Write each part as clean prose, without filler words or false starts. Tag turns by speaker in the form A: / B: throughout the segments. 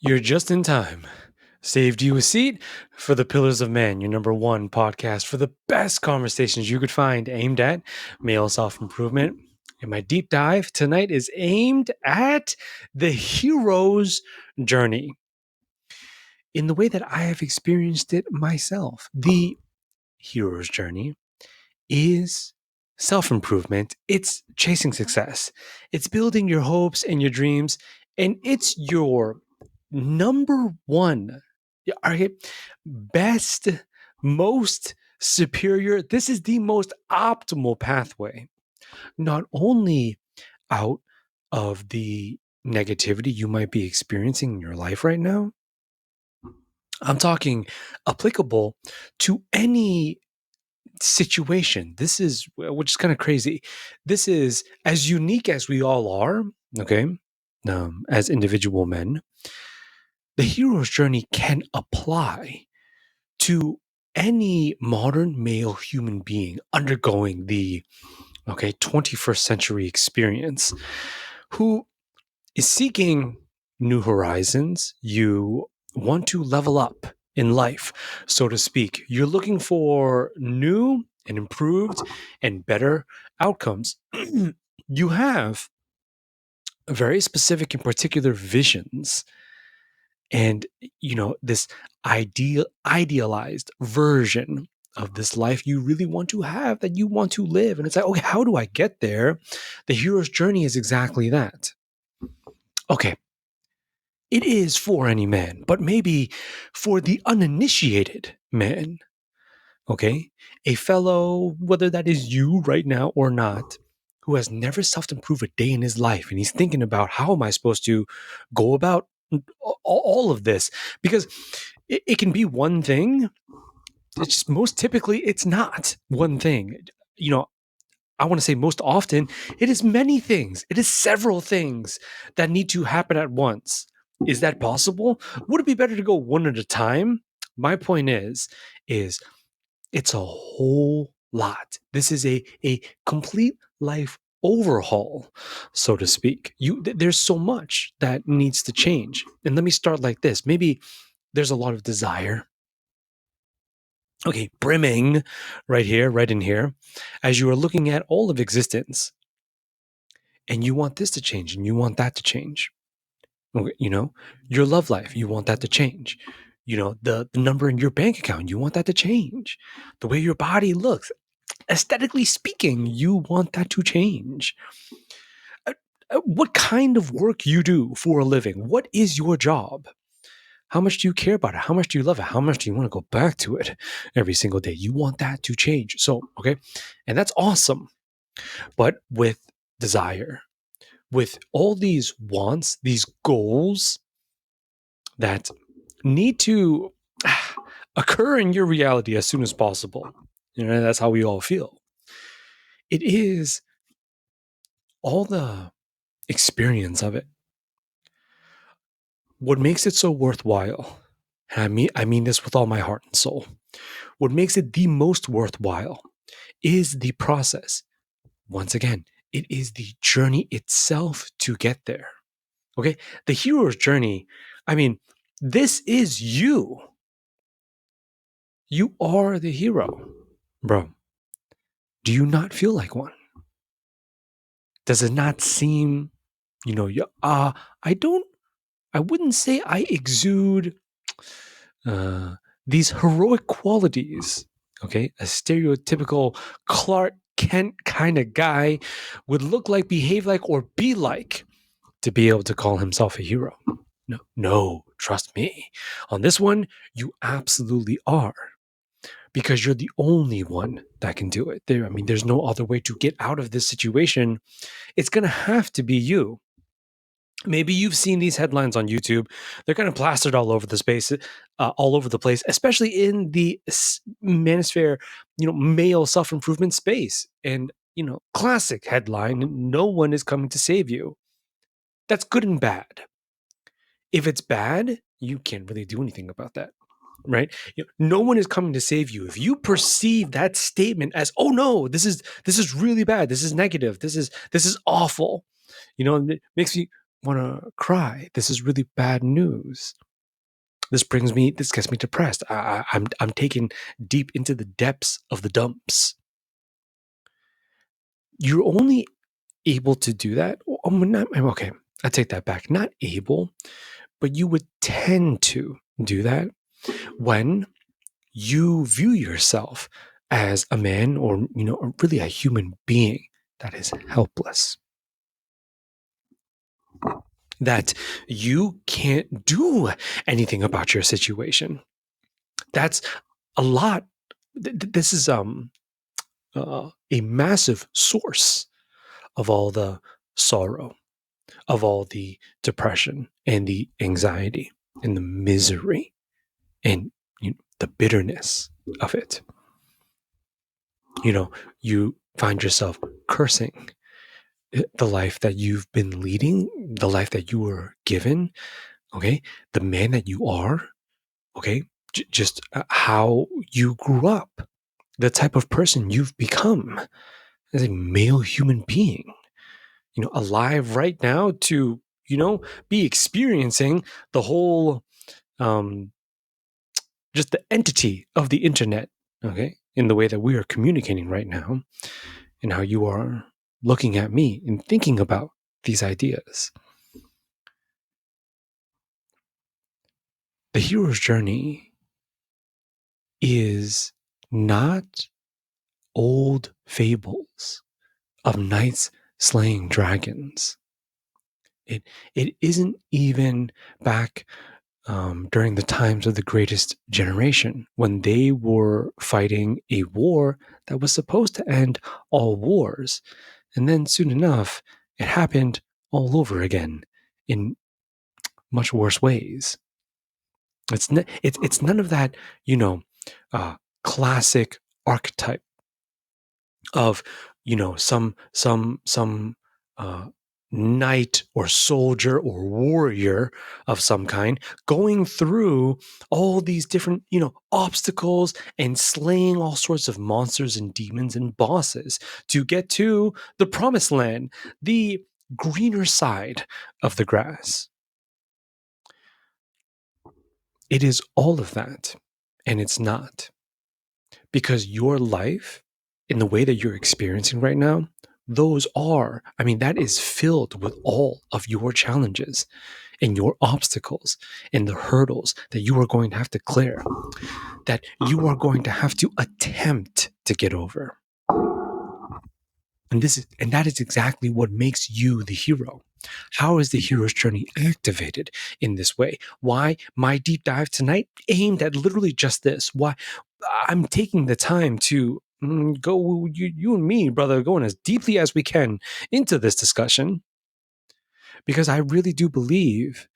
A: You're just in time. Saved you a seat for the Pillars of Man, your number one podcast for the best conversations you could find aimed at male self improvement. And my deep dive tonight is aimed at the hero's journey in the way that I have experienced it myself. The hero's journey is self improvement, it's chasing success, it's building your hopes and your dreams, and it's your number one, okay, best, most superior. This is the most optimal pathway, not only out of the negativity you might be experiencing in your life right now. I'm talking applicable to any situation. This is, which is kind of crazy. This is as unique as we all are, okay, as individual men. The hero's journey can apply to any modern male human being undergoing the 21st century experience who is seeking new horizons. You want to level up in life, so to speak. You're looking for new and improved and better outcomes. You have very specific and particular visions and this idealized version of this life you really want to have, that you want to live. And it's like, okay, how do I get there? The hero's journey is exactly that. Okay, it is for any man, but maybe for the uninitiated man, okay, a fellow, whether that is you right now or not, who has never self-improved a day in his life, and he's thinking about, how am I supposed to go about all of this? Because it can be one thing. It's just, most typically it's not one thing. I want to say most often it is many things. It is several things that need to happen at once. Is that possible? Would it be better to go one at a time? My point is it's a whole lot. This is a complete life overhaul, so to speak. There's so much that needs to change. And let me start like this. Maybe there's a lot of desire. Okay, brimming right here, right in here, as you are looking at all of existence, and you want this to change and you want that to change. Okay, your love life, you want that to change. The number in your bank account, you want that to change. The way your body looks, aesthetically speaking, you want that to change. What kind of work you do for a living? What is your job? How much do you care about it? How much do you love it? How much do you want to go back to it every single day? You want that to change. So, okay. And that's awesome. But with desire, with all these wants, these goals that need to occur in your reality as soon as possible, that's how we all feel. It is all the experience of it. What makes it so worthwhile, and I mean this with all my heart and soul, what makes it the most worthwhile is the process. Once again, it is the journey itself to get there. Okay? The hero's journey, I mean, this is you. You are the hero. Bro, do you not feel like one? Does it not seem, I wouldn't say I exude these heroic qualities, okay? A stereotypical Clark Kent kind of guy would look like, behave like, or be like to be able to call himself a hero. No, trust me. On this one, you absolutely are, because you're the only one that can do it. There's no other way to get out of this situation. It's going to have to be you. Maybe you've seen these headlines on YouTube. They're kind of plastered all over the space, all over the place, especially in the manosphere, male self-improvement space. And, classic headline, no one is coming to save you. That's good and bad. If it's bad, you can't really do anything about that, right? No one is coming to save you. If you perceive that statement as, oh no, this is really bad, this is negative, this is awful, it makes me want to cry. This is really bad news. This gets me depressed. I'm taken deep into the depths of the dumps. You're only able to do that. Okay, I take that back. Not able, but you would tend to do that when you view yourself as a man, or really a human being that is helpless, that you can't do anything about your situation. That's a lot. This is a massive source of all the sorrow, of all the depression and the anxiety and the misery and the bitterness of it. You find yourself cursing the life that you've been leading, the life that you were given, okay? The man that you are, okay? Just how you grew up, the type of person you've become as a male human being, alive right now to, be experiencing the whole, just the entity of the internet, okay? In the way that we are communicating right now, and how you are looking at me and thinking about these ideas. The hero's journey is not old fables of knights slaying dragons. It isn't even back during the times of the Greatest Generation, when they were fighting a war that was supposed to end all wars. And then soon enough, it happened all over again in much worse ways. It's none of that, classic archetype of, some knight or soldier or warrior of some kind going through all these different, obstacles and slaying all sorts of monsters and demons and bosses to get to the promised land, the greener side of the grass. It is all of that, and it's not. Because your life, in the way that you're experiencing right now, that is filled with all of your challenges and your obstacles and the hurdles that you are going to have to clear, that you are going to have to attempt to get over. And that is exactly what makes you the hero. How is the hero's journey activated in this way? Why my deep dive tonight aimed at literally just this? Why I'm taking the time to go, you and me, brother, going as deeply as we can into this discussion, because I really do believe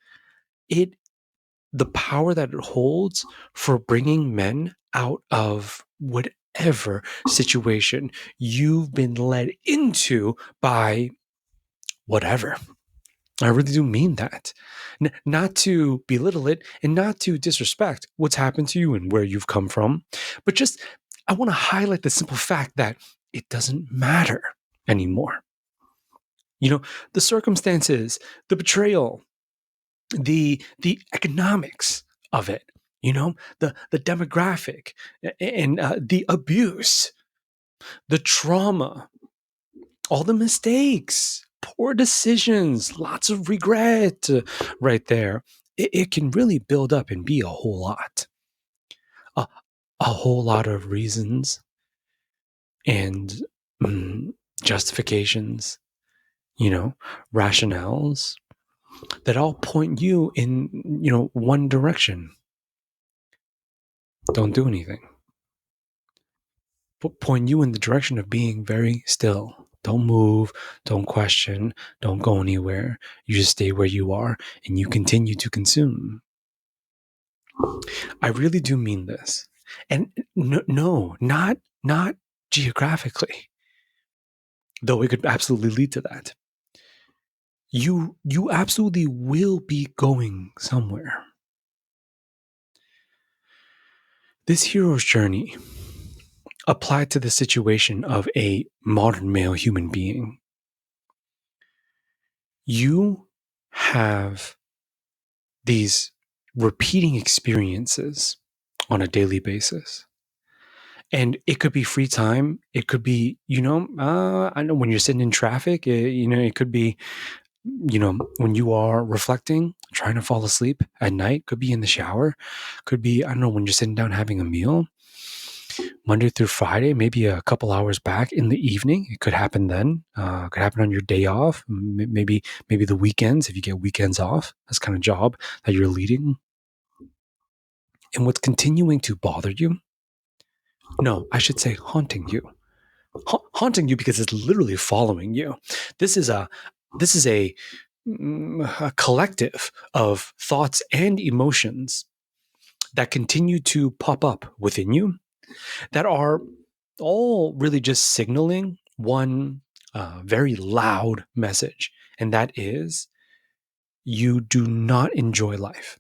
A: the power that it holds for bringing men out of whatever situation you've been led into by whatever. I really do mean that. Not to belittle it and not to disrespect what's happened to you and where you've come from, but just I want to highlight the simple fact that it doesn't matter anymore. The circumstances, the betrayal, the economics of it, the demographic and the abuse, the trauma, all the mistakes, poor decisions, lots of regret right there. It can really build up and be a whole lot. A whole lot of reasons and justifications, rationales that all point you in, one direction. Don't do anything. But point you in the direction of being very still. Don't move, don't question, don't go anywhere. You just stay where you are and you continue to consume. I really do mean this. And no, not geographically, though it could absolutely lead to that. You absolutely will be going somewhere. This hero's journey applied to the situation of a modern male human being. You have these repeating experiences on a daily basis. And it could be free time. It could be, I know when you're sitting in traffic, it could be, when you are reflecting, trying to fall asleep at night, could be in the shower, could be, I don't know, when you're sitting down having a meal, Monday through Friday, maybe a couple hours back in the evening. It could happen then. Could happen on your day off. Maybe the weekends, if you get weekends off. That's kind of job that you're leading. And what's continuing to bother you? No, I should say haunting you. Haunting you because it's literally following you. This is a collective of thoughts and emotions that continue to pop up within you that are all really just signaling one very loud message, and that is you do not enjoy life.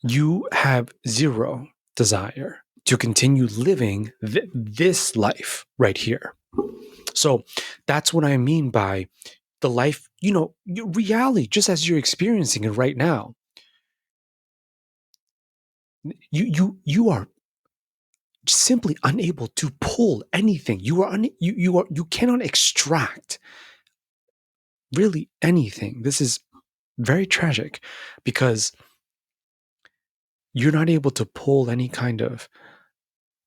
A: You have zero desire to continue living this life right here. So that's what I mean by the life, reality, just as you're experiencing it right now. You are simply unable to pull anything. You cannot extract really anything. This is very tragic because you're not able to pull any kind of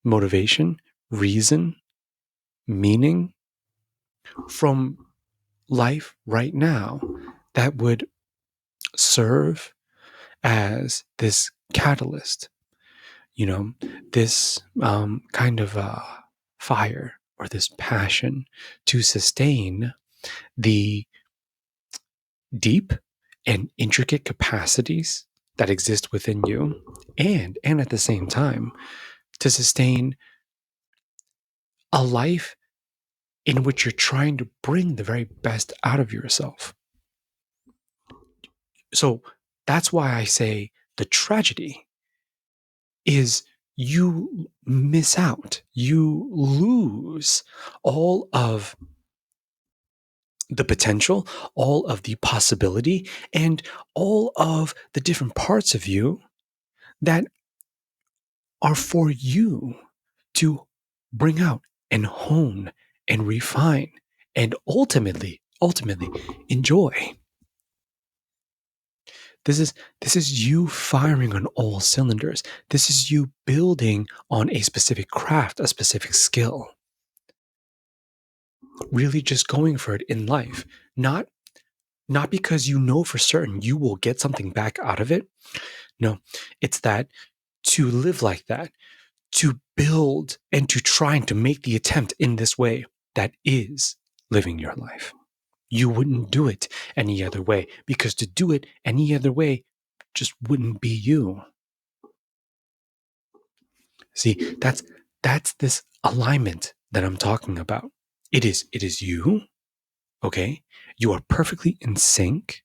A: motivation, reason, meaning from life right now that would serve as this catalyst, this kind of fire or this passion to sustain the deep and intricate capacities that exist within you, and at the same time to sustain a life in which you're trying to bring the very best out of yourself. So that's why I say the tragedy is you miss out, you lose all of the potential, all of the possibility, and all of the different parts of you that are for you to bring out and hone and refine and ultimately enjoy. This is you firing on all cylinders. This is you building on a specific craft, a specific skill. Really just going for it in life. Not because you know for certain you will get something back out of it. No, it's that to live like that, to build and to try and to make the attempt in this way, that is living your life. You wouldn't do it any other way, because to do it any other way just wouldn't be you. See, that's this alignment that I'm talking about. It is you, okay? You are perfectly in sync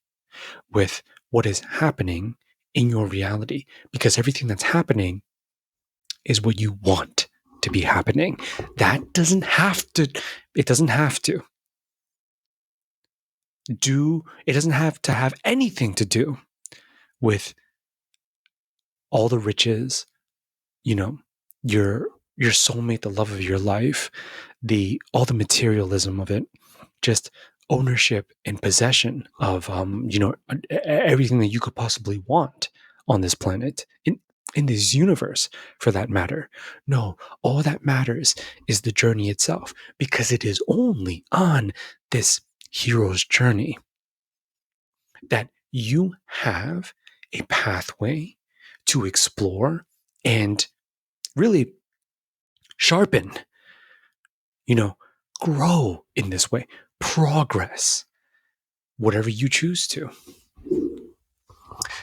A: with what is happening in your reality, because everything that's happening is what you want to be happening. That doesn't have to, it doesn't have to have anything to do with all the riches, your soulmate, the love of your life, all the materialism of it, just ownership and possession of everything that you could possibly want on this planet, in this universe for that matter. No, all that matters is the journey itself, because it is only on this hero's journey that you have a pathway to explore and really sharpen, grow in this way, progress, whatever you choose to.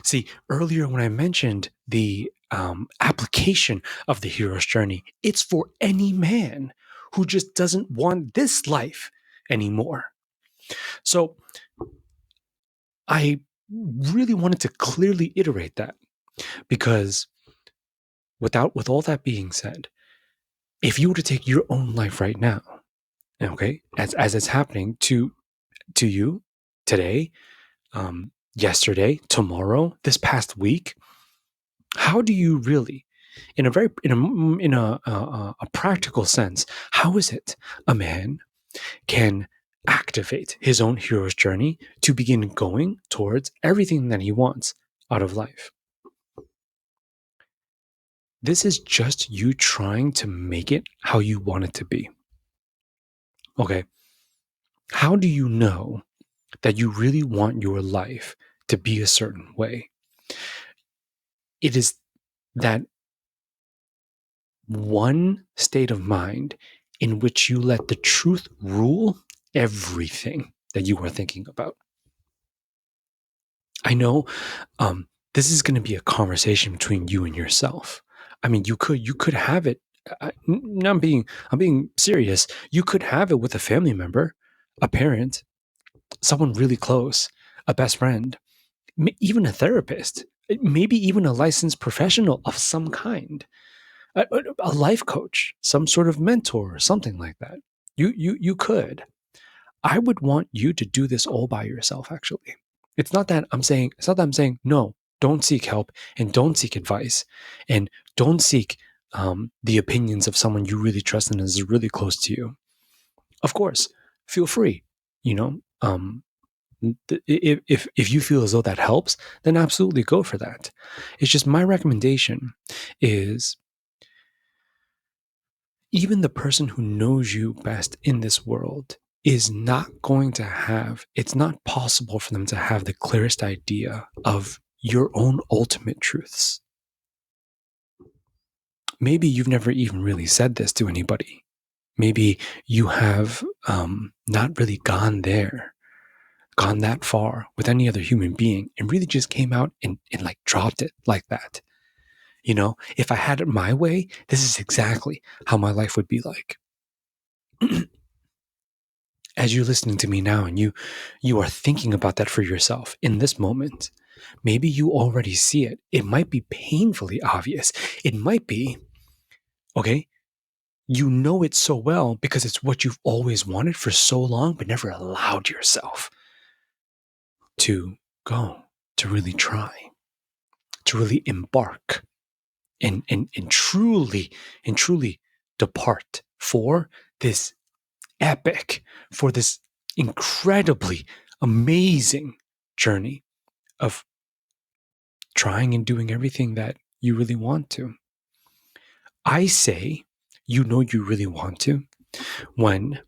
A: See, earlier when I mentioned the application of the hero's journey, it's for any man who just doesn't want this life anymore. So I really wanted to clearly iterate that, because with all that being said, if you were to take your own life right now, okay, as it's happening to you, today, yesterday, tomorrow, this past week? How do you really, in a very in a practical sense, how is it a man can activate his own hero's journey to begin going towards everything that he wants out of life? This is just you trying to make it how you want it to be. Okay. How do you know that you really want your life to be a certain way? It is that one state of mind in which you let the truth rule everything that you are thinking about. I know this is going to be a conversation between you and yourself. I mean, you could have it. I'm being serious. You could have it with a family member, a parent, someone really close, a best friend, even a therapist, maybe even a licensed professional of some kind, a life coach, some sort of mentor, or something like that. You could. I would want you to do this all by yourself. Actually, it's not that I'm saying. It's not that I'm saying no. Don't seek help and don't seek advice and don't seek the opinions of someone you really trust and is really close to you. Of course, feel free. You know, if you feel as though that helps, then absolutely go for that. It's just my recommendation is even the person who knows you best in this world is not going to have, it's not possible for them to have the clearest idea of your own ultimate truths. Maybe you've never even really said this to anybody. Maybe you have not really gone that far with any other human being and really just came out and like dropped it like that. You know, if I had it my way, this is exactly how my life would be like. As you're listening to me now and you are thinking about that for yourself in this moment, maybe you already see it. It might be painfully obvious. It might be, okay, you know it so well because it's what you've always wanted for so long, but never allowed yourself to go, to really try, to really embark and truly depart for this epic, for this incredibly amazing journey of trying and doing everything that you really want to. I say, you know, you really want to when,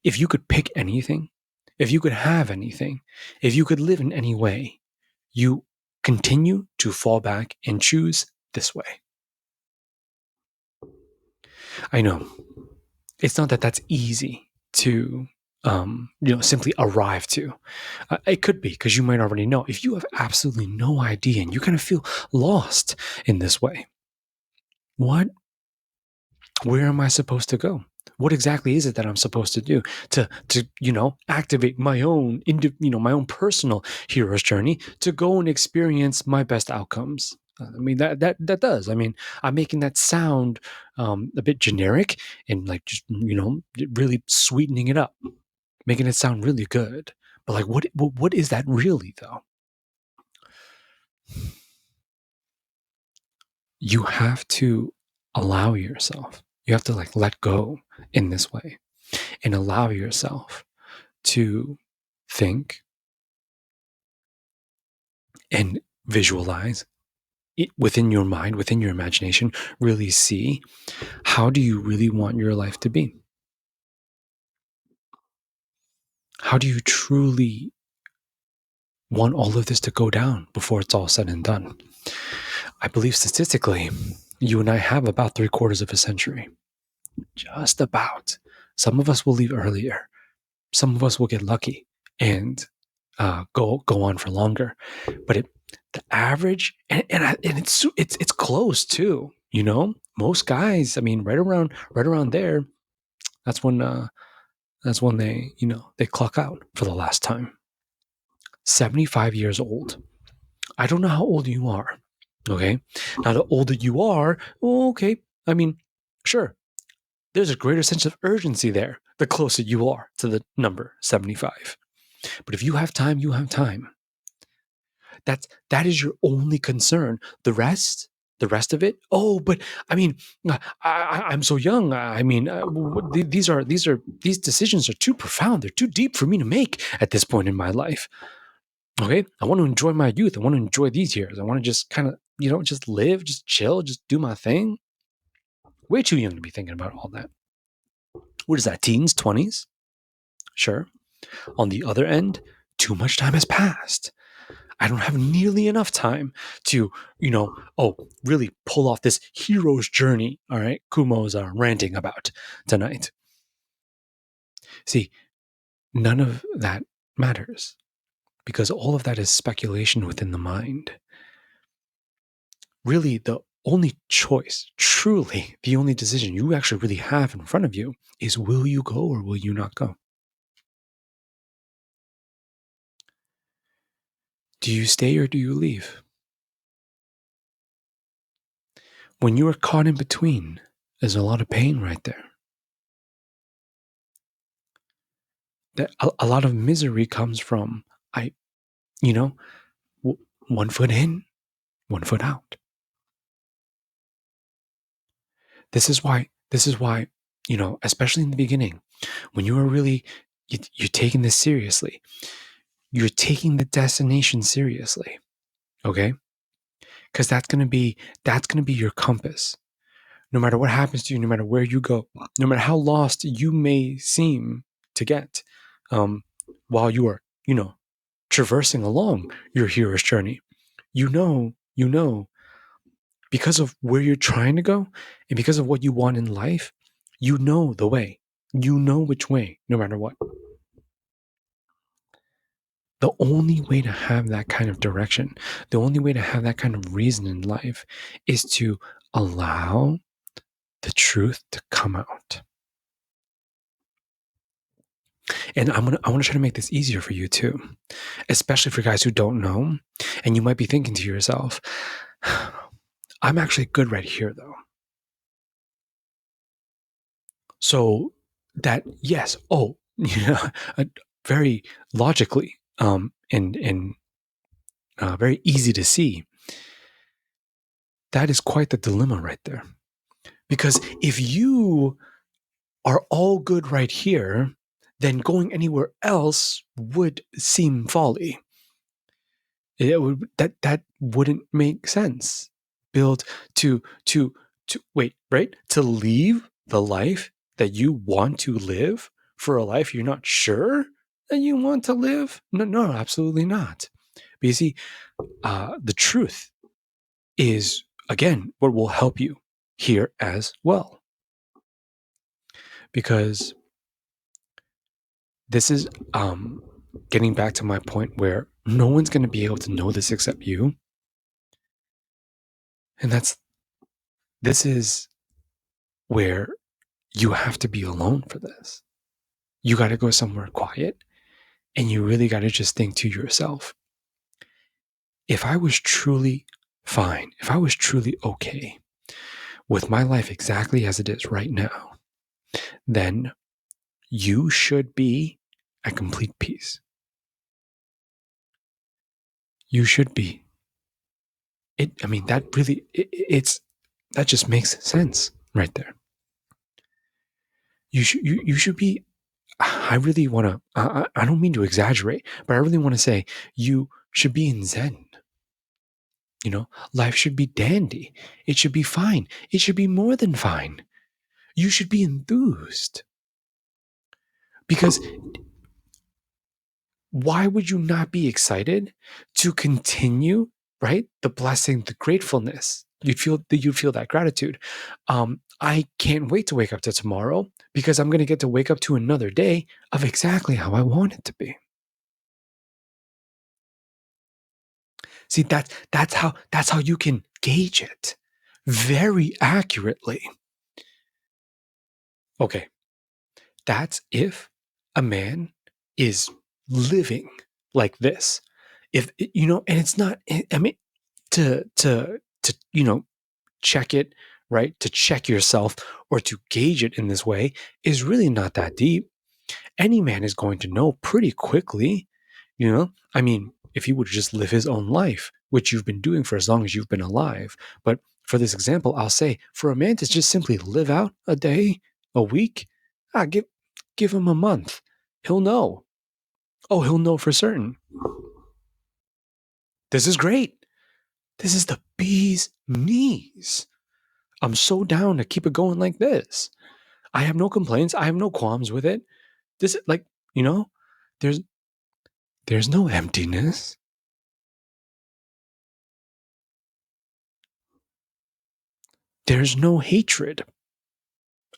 A: if you could pick anything, if you could have anything, if you could live in any way, you continue to fall back and choose this way. I know it's not that that's easy to simply arrive to. It could be because you might already know. If you have absolutely no idea and you kind of feel lost in this way, where am I supposed to go? What exactly is it that I'm supposed to do to activate my own my own personal hero's journey to go and experience my best outcomes? I mean that does. I mean, I'm making that sound a bit generic and like just really sweetening it up, making it sound really good. But like, what is that really though? You have to allow yourself. You have to like let go in this way and allow yourself to think and visualize it within your mind, within your imagination, really see how do you really want your life to be? How do you truly want all of this to go down before it's all said and done? I believe statistically, you and I have about 3/4 of a century. Just about. Some of us will leave earlier. Some of us will get lucky and go on for longer. But the average, and it's close too. You know, most guys. I mean, right around there. That's when they they clock out for the last time. 75 years old. I don't know how old you are. Okay, now the older you are, okay. I mean, sure. There's a greater sense of urgency there the closer you are to the number 75. But if you have time, you have time. That is your only concern. The rest of it. Oh, but I mean, I'm so young. I mean, these decisions are too profound. They're too deep for me to make at this point in my life. Okay, I want to enjoy my youth. I want to enjoy these years. I want to just kind of, just live, just chill, just do my thing. Way too young to be thinking about all that. What is that? Teens, 20s? Sure. On the other end, too much time has passed. I don't have nearly enough time to, really pull off this hero's journey. All right, Kumo's ranting about tonight. See, none of that matters because all of that is speculation within the mind. Really, the only choice, truly the only decision you actually really have in front of you is, will you go or will you not go? Do you stay or do you leave? When you are caught in between, there's a lot of pain right there. That a lot of misery comes from, one foot in, one foot out. This is why, especially in the beginning, when you are really, you're taking this seriously, you're taking the destination seriously. Okay. Because that's going to be your compass. No matter what happens to you, no matter where you go, no matter how lost you may seem to get, while you are, traversing along your hero's journey, because of where you're trying to go and because of what you want in life, you know the way, which way, no matter what. The only way to have that kind of direction, the only way to have that kind of reason in life is to allow the truth to come out. And I want to try to make this easier for you too, especially for guys who don't know. And you might be thinking to yourself, I'm actually good right here though. So that, yes, very logically, and very easy to see, that is quite the dilemma right there. Because if you are all good right here, then going anywhere else would seem folly. That wouldn't make sense. Build to wait, right? To leave the life that you want to live for a life you're not sure that you want to live? No, absolutely not. But you see, the truth is, again, what will help you here as well. Because this is getting back to my point where no one's going to be able to know this except you. And this is where you have to be alone for this. You got to go somewhere quiet and you really got to just think to yourself, if I was truly fine, if I was truly okay with my life exactly as it is right now, then you should be at complete peace. You should be. That just makes sense right there. You should be. I really want to. I don't mean to exaggerate, but I really want to say you should be in Zen. Life should be dandy. It should be fine. It should be more than fine. You should be enthused. Because why would you not be excited to continue, right? The blessing, the gratefulness. You'd feel that gratitude. I can't wait to wake up to tomorrow because I'm going to get to wake up to another day of exactly how I want it to be. See, that's how you can gauge it very accurately. Okay. That's if a man is living like this. If and it's not, I mean, to check it, right? To check yourself or to gauge it in this way is really not that deep. Any man is going to know pretty quickly I mean, if he would just live his own life, which you've been doing for as long as you've been alive. But for this example, I'll say for a man to just simply live out a day, a week, give him a month. He'll know. Oh, he'll know for certain. This is great. This is the bee's knees. I'm so down to keep it going like this. I have no complaints. I have no qualms with it. This, like, there's no emptiness. There's no hatred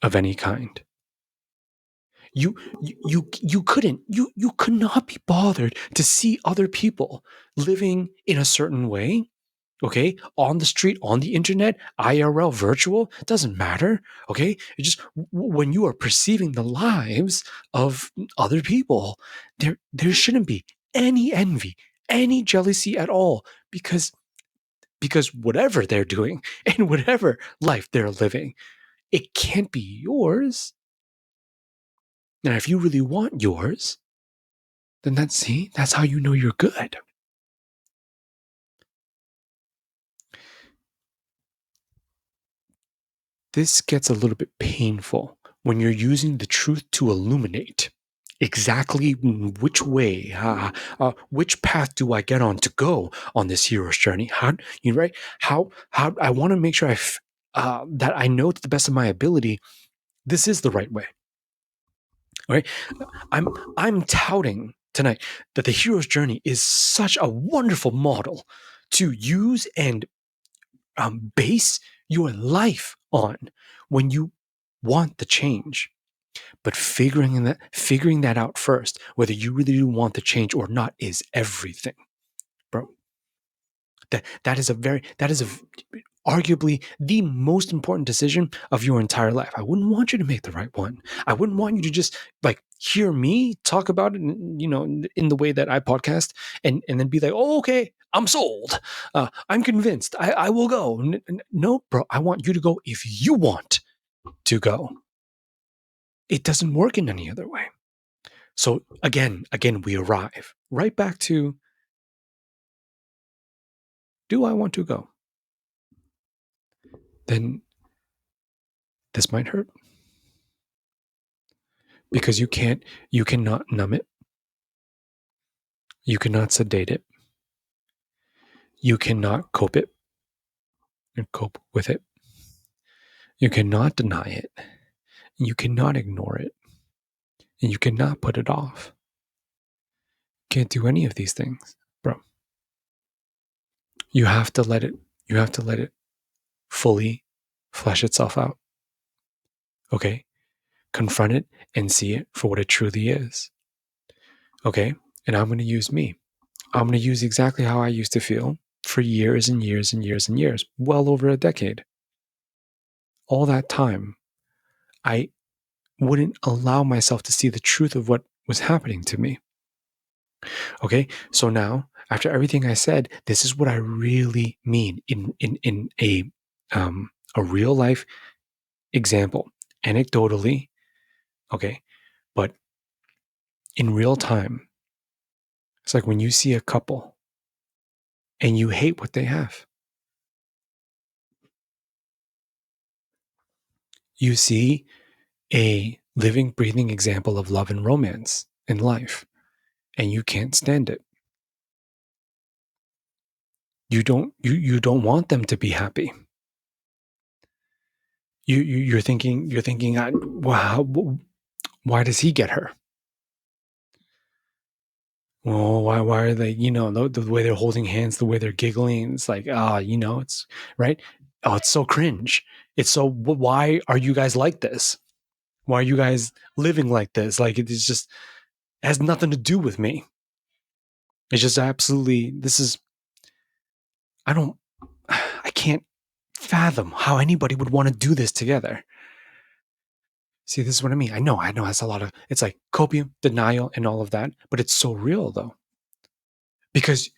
A: of any kind. You could not be bothered to see other people living in a certain way, okay, on the street, on the internet, IRL, virtual, it doesn't matter, okay? It just when you are perceiving the lives of other people, there shouldn't be any envy, any jealousy at all, because whatever they're doing and whatever life they're living, it can't be yours. Now, if you really want yours, then that's how you know you're good. This gets a little bit painful when you're using the truth to illuminate exactly which way, which path do I get on to go on this hero's journey? How I want to make sure that I know to the best of my ability, this is the right way. All right, I'm touting tonight that the hero's journey is such a wonderful model to use and base your life on when you want the change. But figuring that out first, whether you really do want the change or not, is everything, bro. That is arguably the most important decision of your entire life. I wouldn't want you to make the right one. I wouldn't want you to just hear me talk about it, in the way that I podcast and then be like, oh, okay, I'm sold. I'm convinced. I will go. No, bro, I want you to go if you want to go. It doesn't work in any other way. So again, we arrive right back to, do I want to go? Then this might hurt. Because you cannot numb it. You cannot sedate it. You cannot cope with it. You cannot deny it. You cannot ignore it. And you cannot put it off. Can't do any of these things, bro. You have to let it fully flesh itself out. Okay? Confront it and see it for what it truly is. Okay? And I'm going to use me. I'm going to use exactly how I used to feel for years and years and years and years, well over a decade. All that time, I wouldn't allow myself to see the truth of what was happening to me. Okay? So now, after everything I said, this is what I really mean in a real life example. Anecdotally, okay? But in real time, it's like when you see a couple and you hate what they have. You see a living, breathing example of love and romance in life, and you can't stand it. You don't want them to be happy. You're thinking, wow, why does he get her? Well, why are they, the way they're holding hands, the way they're giggling, it's like, it's right. Oh, it's so cringe. It's so, why are you guys like this? Why are you guys living like this? Like, it has nothing to do with me. It's just absolutely, I can't fathom how anybody would want to do this together. See, this is what I mean. I know that's it's like copium, denial, and all of that, but it's so real though. Because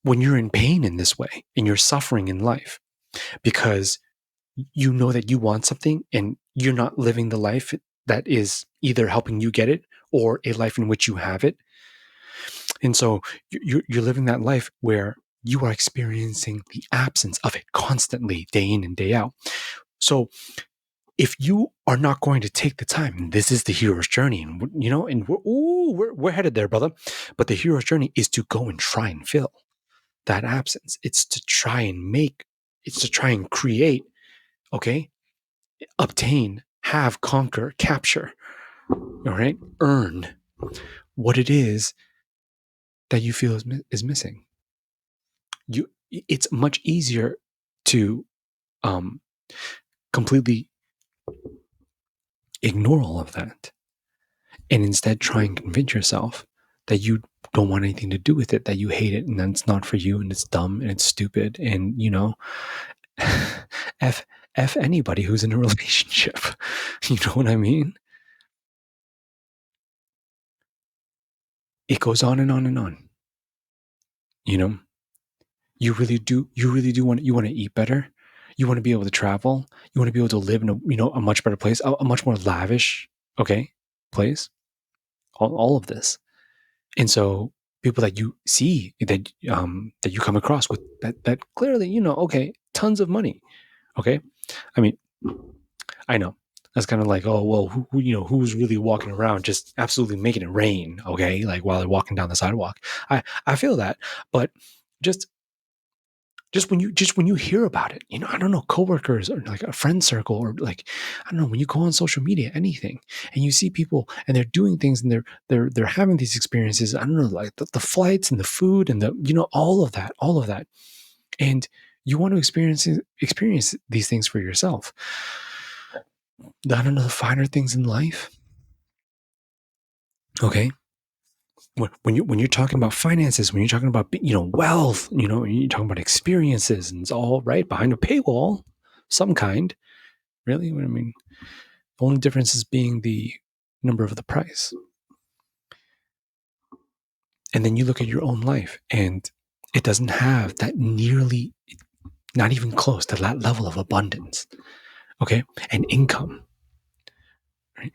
A: when you're in pain in this way and you're suffering in life because you know that you want something and you're not living the life that is either helping you get it or a life in which you have it, And so you're living that life where you are experiencing the absence of it constantly, day in and day out. So if you are not going to take the time, and this is the hero's journey, and we're headed there, brother. But the hero's journey is to go and try and fill that absence. It's to try and create, okay, obtain, have, conquer, capture, all right, earn what it is that you feel is missing. It's much easier to completely ignore all of that and instead try and convince yourself that you don't want anything to do with it, that you hate it, and that it's not for you, and it's dumb and it's stupid, and f anybody who's in a relationship. You know what I mean? It goes on and on and on. You really do want to eat better. You want to be able to travel. You want to be able to live in a much better place, a much more lavish, okay, place. All of this. And so people that you see that you come across with that clearly, okay, tons of money. Okay. I mean, I know that's kind of like, oh, well, who's really walking around just absolutely making it rain. Okay. Like while they're walking down the sidewalk. I feel that, but just when you hear about it, I don't know, coworkers or like a friend circle, or like, I don't know, when you go on social media, anything, and you see people and they're doing things and they're having these experiences. I don't know, like the flights and the food and all of that, and you want to experience these things for yourself. I don't know, the finer things in life. Okay. When you're talking about finances, when you're talking about wealth, you're talking about experiences, and it's all right behind a paywall, some kind. Really, I mean, the only difference is being the number of the price. And then you look at your own life, and it doesn't have that nearly, not even close to that level of abundance, okay, and income, right?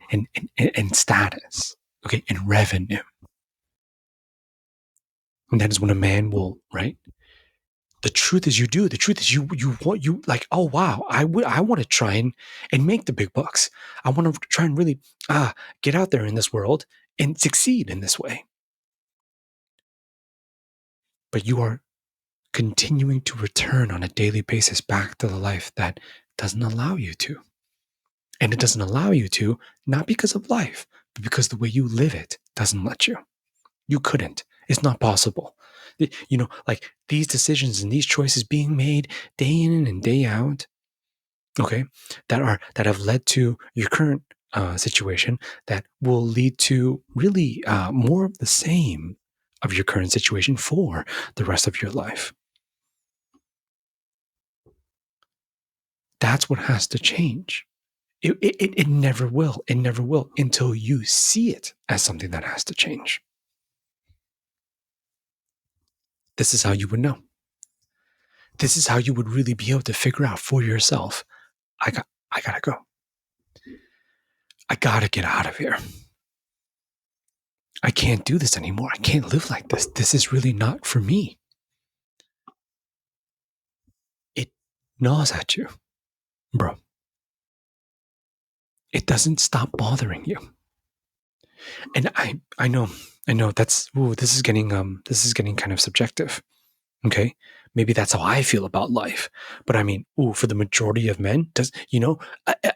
A: and status, okay, and revenue. And that is when a man will, right? The truth is you do. The truth is you want, like, oh wow, I want to try and make the big bucks. I want to try and really get out there in this world and succeed in this way. But you are continuing to return on a daily basis back to the life that doesn't allow you to. And it doesn't allow you to, not because of life, but because the way you live it doesn't let you. You couldn't. It's not possible. Like these decisions and these choices being made day in and day out, okay, that have led to your current situation, that will lead to really more of the same of your current situation for the rest of your life. That's what has to change. It never will. It never will until you see it as something that has to change. This is how you would know. This is how you would really be able to figure out for yourself, I gotta go. I gotta get out of here. I can't do this anymore. I can't live like this. This is really not for me. It gnaws at you, bro. It doesn't stop bothering you. And I know this is getting kind of subjective. Okay. Maybe that's how I feel about life. But I mean, for the majority of men,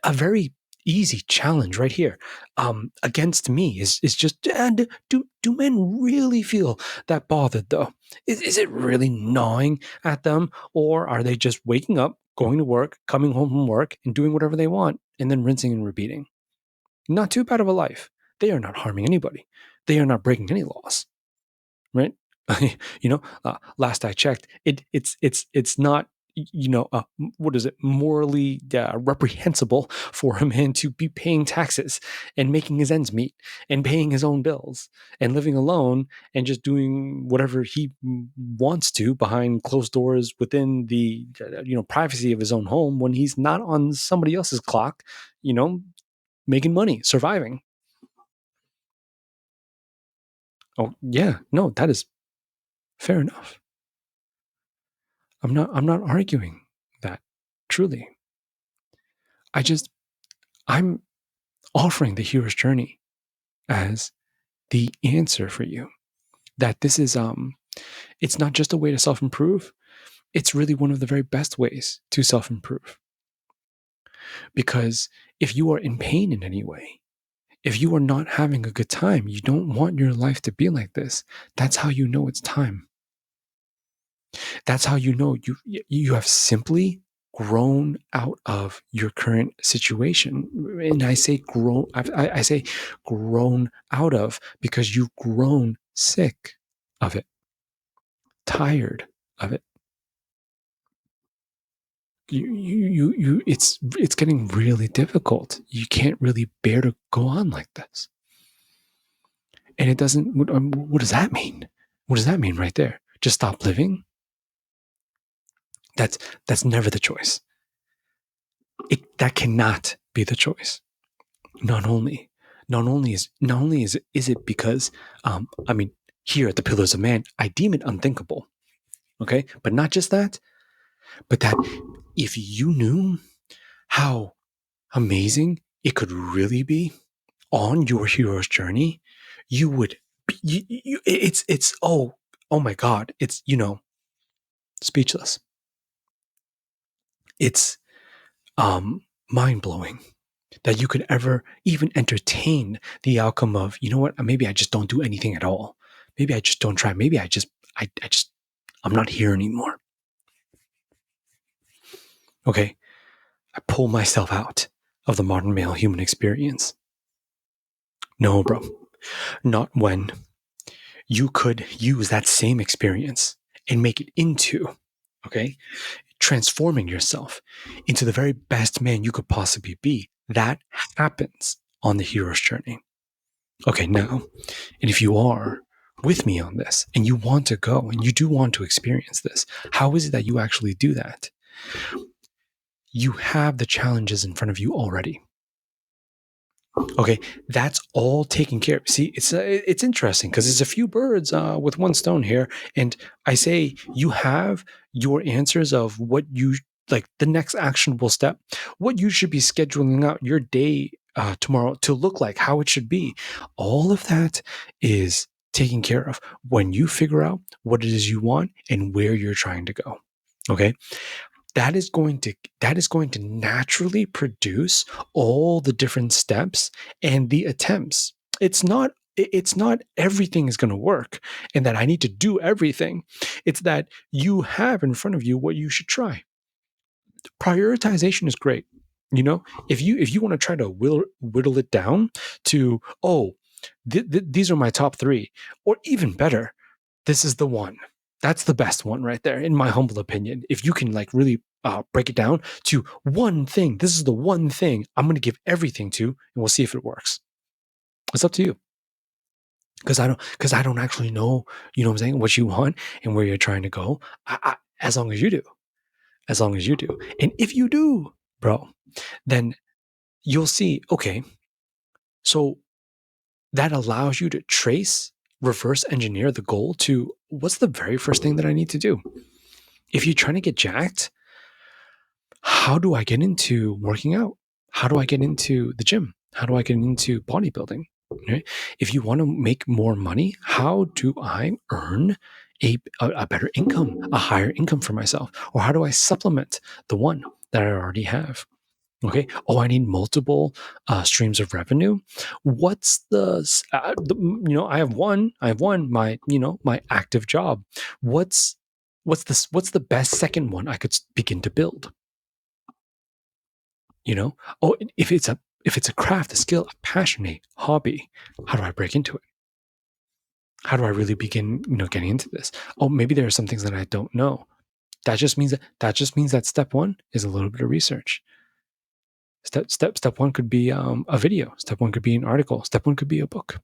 A: a very easy challenge right here against me is just, do men really feel that bothered though? Is it really gnawing at them, or are they just waking up, going to work, coming home from work, and doing whatever they want, and then rinsing and repeating? Not too bad of a life. They are not harming anybody. They are not breaking any laws, right? Last I checked, it's not, what is it, morally reprehensible for a man to be paying taxes and making his ends meet and paying his own bills and living alone and just doing whatever he wants to behind closed doors within the privacy of his own home, when he's not on somebody else's clock, making money, surviving. Oh, yeah. No, that is fair enough. I'm not arguing that. Truly. I'm offering the hero's journey as the answer for you. That this is it's not just a way to self-improve, it's really one of the very best ways to self-improve. Because if you are in pain in any way, if you are not having a good time, you don't want your life to be like this, that's how you know it's time. That's how you know you have simply grown out of your current situation. And I say grown, I say grown out of because you've grown sick of it, tired of it. It's getting really difficult. You can't really bear to go on like this. And it doesn't, what does that mean? What does that mean right there? Just stop living? That's never the choice. That cannot be the choice. Not only is it because I mean, here at the Pillars of Man, I deem it unthinkable. Okay, but not just that, but that if you knew how amazing it could really be on your hero's journey, you would. It's oh my God, it's speechless. It's mind blowing that you could ever even entertain the outcome of, you know what, maybe I just don't do anything at all. Maybe I just don't try. Maybe I'm not here anymore. Okay. I pull myself out of the modern male human experience. No, bro. Not when you could use that same experience and make it into, okay, transforming yourself into the very best man you could possibly be. That happens on the hero's journey. Okay, now, and if you are with me on this and you want to go and you do want to experience this, how is it that you actually do that? You have the challenges in front of you already. Okay, that's all taken care of. See, it's interesting because it's a few birds with one stone here, and I say you have your answers of what you like, the next actionable step, what you should be scheduling out your day tomorrow to look like, how it should be. All of that is taken care of when you figure out what it is you want and where you're trying to go. Okay, that is going to naturally produce all the different steps and the attempts. It's not everything is going to work and that I need to do everything. It's that you have in front of you what you should try. Prioritization is great. If you want to try to whittle it down to, these are my top 3, or even better, this is the one. That's the best one right there, in my humble opinion. If you can really break it down to one thing, this is the one thing I'm going to give everything to, and we'll see if it works. It's up to you, because I don't actually know. You know what I'm saying? What you want and where you're trying to go. As long as you do, and if you do, bro, then you'll see. Okay, so that allows you to reverse engineer the goal to what's the very first thing that I need to do. If you're trying to get jacked, how do I get into working out? How do I get into the gym? How do I get into bodybuilding? Okay? If you want to make more money, how do I earn a better income, a higher income for myself? Or how do I supplement the one that I already have? Okay. Oh, I need multiple streams of revenue. What's I have one. My active job. What's the best second one I could begin to build? If it's a craft, a skill, a passion, a hobby, how do I break into it? How do I really begin, getting into this? Oh, maybe there are some things that I don't know. That just means that step 1 is a little bit of research. Step 1 could be a video. Step 1 could be an article. Step 1 could be a book.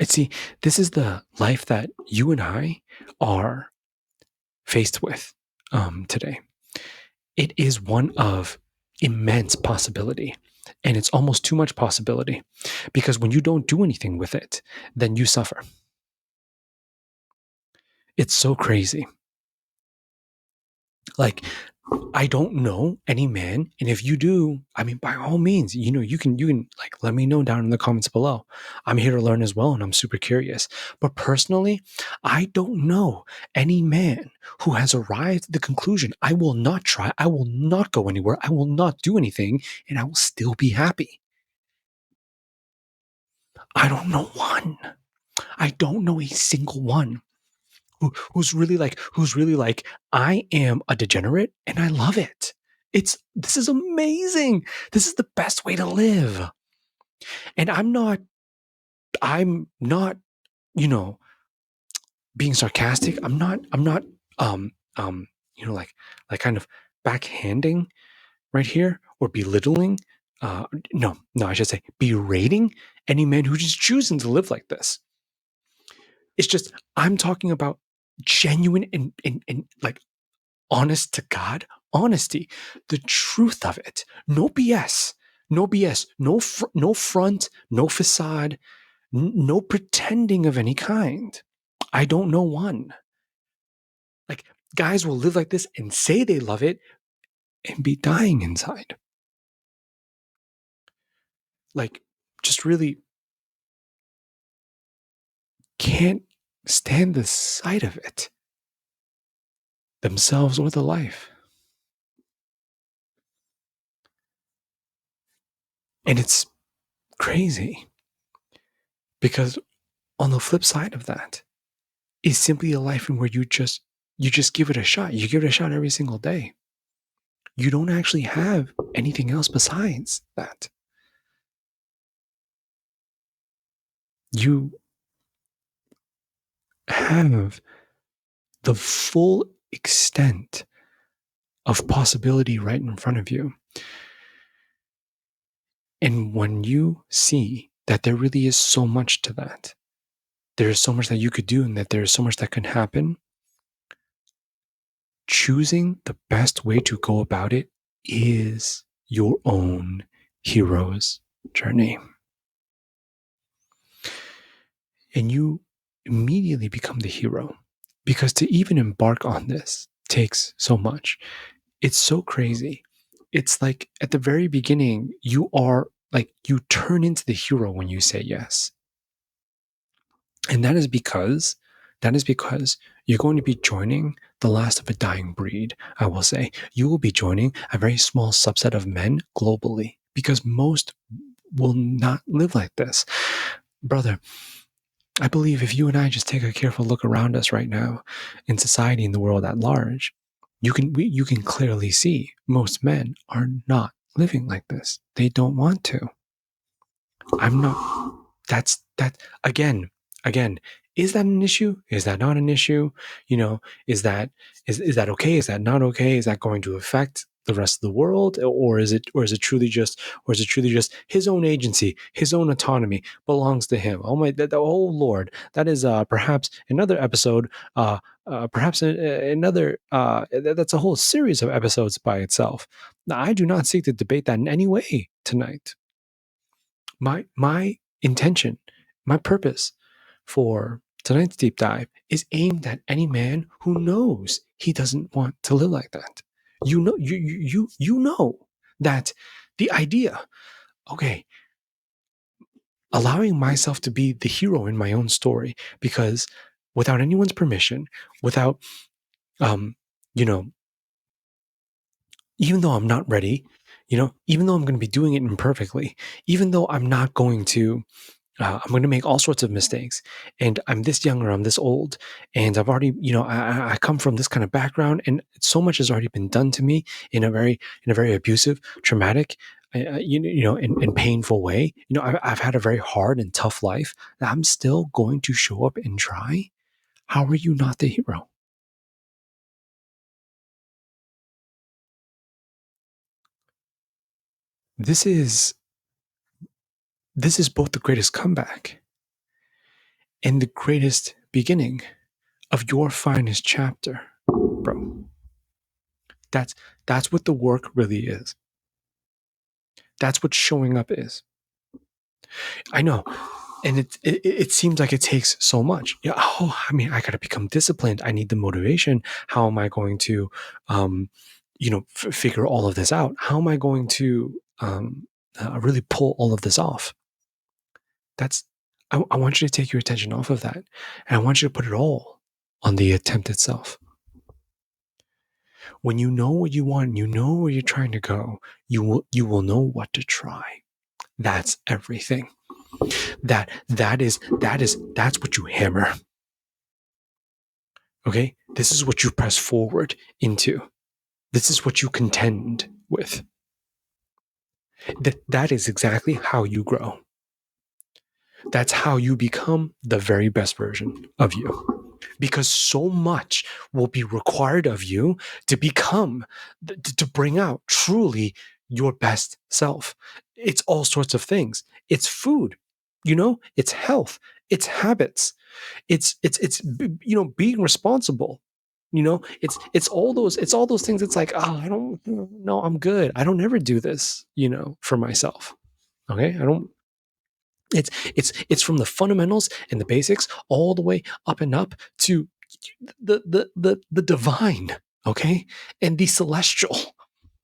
A: See, this is the life that you and I are faced with today. It is one of immense possibility. And it's almost too much possibility, because when you don't do anything with it, then you suffer. It's so crazy. Like, I don't know any man, and if you do, I mean, by all means, you can like let me know down in the comments below. I'm here to learn as well, and I'm super curious. But personally, I don't know any man who has arrived at the conclusion, I will not try, I will not go anywhere, I will not do anything, and I will still be happy. I don't know one. I don't know a single one who's really like, I am a degenerate and I love it. This is amazing. This is the best way to live. And I'm not, you know, being sarcastic. I'm not like kind of backhanding right here, or belittling. No, I should say berating any man who's just choosing to live like this. It's just, I'm talking about genuine and like honest to God honesty, the truth of it. No BS, no BS, no front, no facade, no pretending of any kind. I don't know one. Like, guys will live like this and say they love it and be dying inside. Like, just really can't stand the sight of it, themselves or the life. And it's crazy, because on the flip side of that is simply a life in where you just give it a shot. You give it a shot every single day. You don't actually have anything else besides that. You have the full extent of possibility right in front of you. And when you see that there really is so much to that, there is so much that you could do, and that there is so much that can happen, choosing the best way to go about it is your own hero's journey. And you immediately become the hero, because to even embark on this takes so much. It's so crazy. It's like at the very beginning, you turn into the hero when you say yes. And that is because you're going to be joining the last of a dying breed, I will say. You will be joining a very small subset of men globally, because most will not live like this. Brother, I believe if you and I just take a careful look around us right now in society, in the world at large, you can clearly see most men are not living like this. They don't want to. I'm not. That again. Is that an issue? Is that not an issue? Is that okay? Is that not okay? Is that going to affect the rest of the world, or is it truly just his own agency, his own autonomy belongs to him? Oh my, oh Lord, that is perhaps another episode. Perhaps another. That's a whole series of episodes by itself. Now, I do not seek to debate that in any way tonight. My intention, my purpose for tonight's deep dive is aimed at any man who knows he doesn't want to live like that. You know that the idea, okay, allowing myself to be the hero in my own story, because without anyone's permission, without you know, even though I'm not ready, even though I'm going to be doing it imperfectly, even though I'm not going to I'm going to make all sorts of mistakes, and I'm this young or I'm this old, and I've already, I come from this kind of background, and so much has already been done to me in a very abusive, traumatic, and painful way. I've had a very hard and tough life. That I'm still going to show up and try. How are you not the hero? This is both the greatest comeback and the greatest beginning of your finest chapter, bro. That's what the work really is. That's what showing up is. I know. And it seems like it takes so much. Yeah. Oh, I mean, I got to become disciplined. I need the motivation. How am I going to, figure all of this out? How am I going to really pull all of this off? I want you to take your attention off of that, and I want you to put it all on the attempt itself. When you know what you want, you know where you're trying to go, you will know what to try. That's everything. That's what you hammer. Okay? This is what you press forward into. This is what you contend with. That is exactly how you grow. That's how you become the very best version of you. Because so much will be required of you to become, to bring out truly your best self. It's all sorts of things. It's food, it's health, it's habits, it's being responsible. It's all those things. It's like, oh, I don't know, I'm good. I don't ever do this, for myself. Okay, I don't. It's from the fundamentals and the basics all the way up and up to the divine, okay, and the celestial.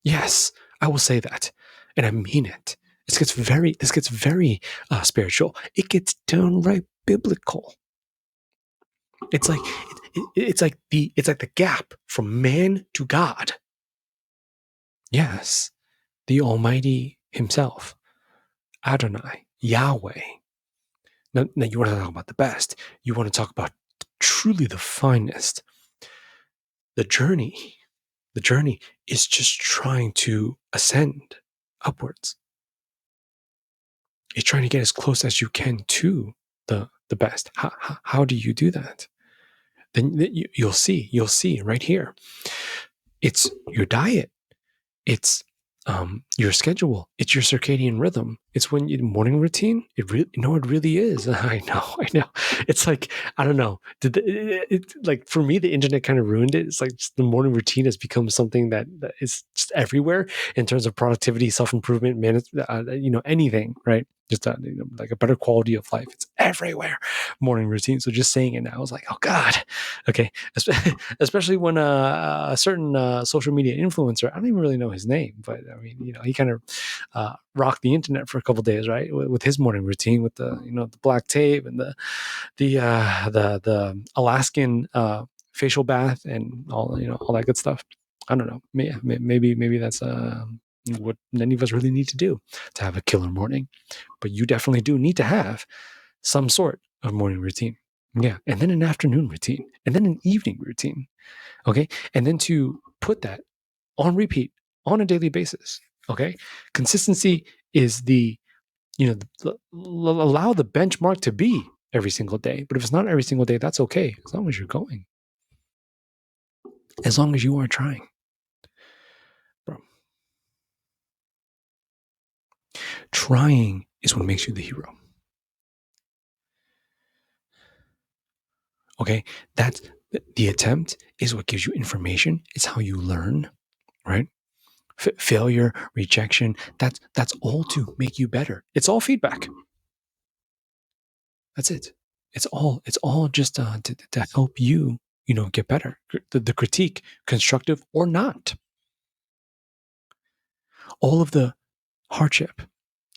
A: Yes, I will say that, and I mean it. This gets very spiritual. It gets downright biblical. It's like it's like the gap from man to God. Yes, the Almighty Himself, Adonai, Yahweh. Now you want to talk about the best. You want to talk about truly the finest. The journey is just trying to ascend upwards. It's trying to get as close as you can to the best. How do you do that? Then you'll see right here. It's your diet. It's your schedule. It's your circadian rhythm. It's when your morning routine. It really is. I know. It's like, I don't know. Like for me, the internet kind of ruined it. It's like just the morning routine has become something that is just everywhere in terms of productivity, self-improvement, anything, right? Just like a better quality of life. It's everywhere. Morning routine. So just saying it now, I was like, oh God. Okay. Especially when a certain social media influencer, I don't even really know his name, but I mean, he kind of rocked the internet for a couple of days, right? With his morning routine, with the the black tape and the Alaskan facial bath and all that good stuff. I don't know. Maybe that's what many of us really need to do to have a killer morning. But you definitely do need to have some sort of morning routine. Yeah. And then an afternoon routine, and then an evening routine. Okay. And then to put that on repeat on a daily basis. Okay. Consistency is allow the benchmark to be every single day. But if it's not every single day, that's okay. As long as you're going, as long as you are trying. Bro. Trying is what makes you the hero. Okay. That's the attempt is what gives you information. It's how you learn, right? Failure, rejection, that's all to make you better. It's all feedback. That's it. It's all just to help you, get better. The critique, constructive or not. All of the hardship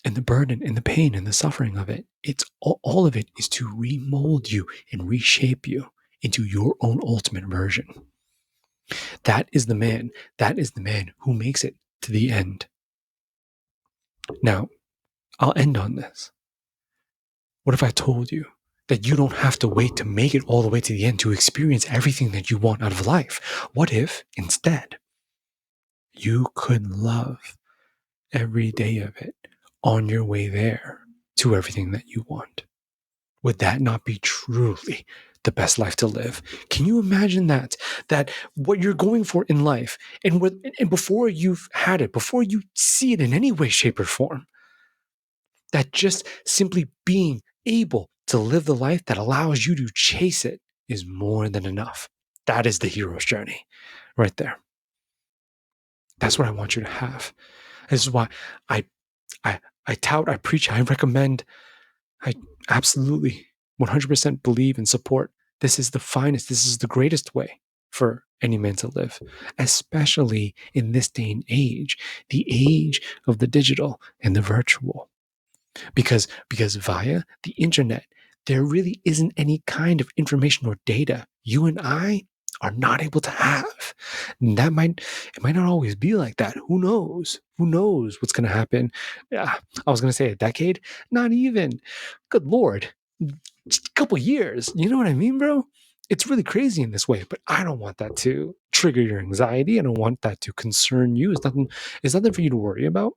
A: and the burden and the pain and the suffering of it, it's all of it is to remold you and reshape you into your own ultimate version. That is the man who makes it to the end. Now, I'll end on this. What if I told you that you don't have to wait to make it all the way to the end to experience everything that you want out of life? What if, instead, you could love every day of it on your way there to everything that you want? Would that not be truly the best life to live? Can you imagine that what you're going for in life, and before you've had it, before you see it in any way, shape, or form, that just simply being able to live the life that allows you to chase it is more than enough? That is the hero's journey right there. That's what I want you to have. This is why I I tout, I preach, I recommend, I absolutely 100% believe and support. This is the finest, this is the greatest way for any man to live, especially in this day and age, the age of the digital and the virtual. Because via the internet, there really isn't any kind of information or data you and I are not able to have. And it might not always be like that. Who knows? Who knows what's going to happen? Yeah, I was going to say a decade, not even. Good Lord, just a couple years. You know what I mean, bro? It's really crazy in this way, but I don't want that to trigger your anxiety. I don't want that to concern you. It's nothing for you to worry about.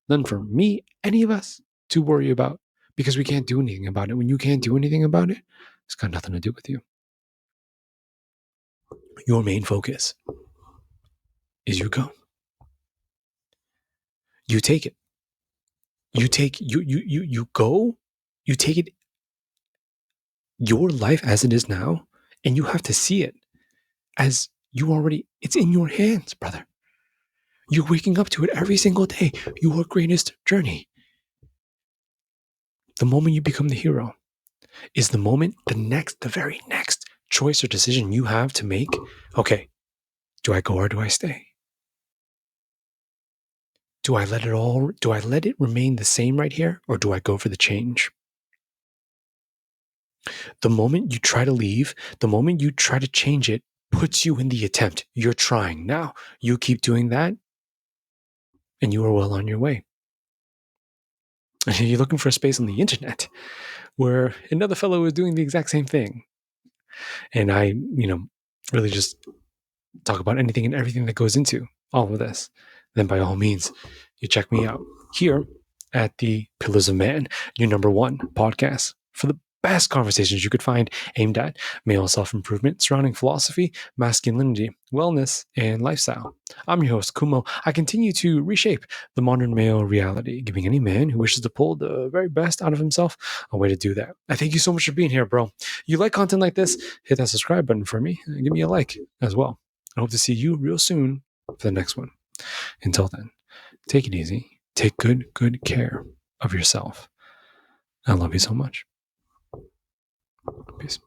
A: None for me, any of us, to worry about, because we can't do anything about it. When you can't do anything about it, it's got nothing to do with you. Your main focus is you go. You take it. You go, you take it, your life as it is now, and you have to see it as it's in your hands, brother. You're waking up to it every single day. Your greatest journey. The moment you become the hero is the moment, the very next choice or decision you have to make. Okay, do I go or do I stay? Do I let it remain the same right here, or do I go for the change? The moment you try to leave, the moment you try to change it, puts you in the attempt. You're trying. Now, you keep doing that, and you are well on your way. And you're looking for a space on the internet where another fellow is doing the exact same thing. And I, really just talk about anything and everything that goes into all of this. Then by all means, you check me out here at the Pillars of Man, your number one podcast for the best conversations you could find aimed at male self-improvement surrounding philosophy, masculinity, wellness, and lifestyle. I'm your host, Kumo. I continue to reshape the modern male reality, giving any man who wishes to pull the very best out of himself a way to do that. I thank you so much for being here, bro. You like content like this? Hit that subscribe button for me and give me a like as well. I hope to see you real soon for the next one. Until then, take it easy. Take good care of yourself. I love you so much. Peace.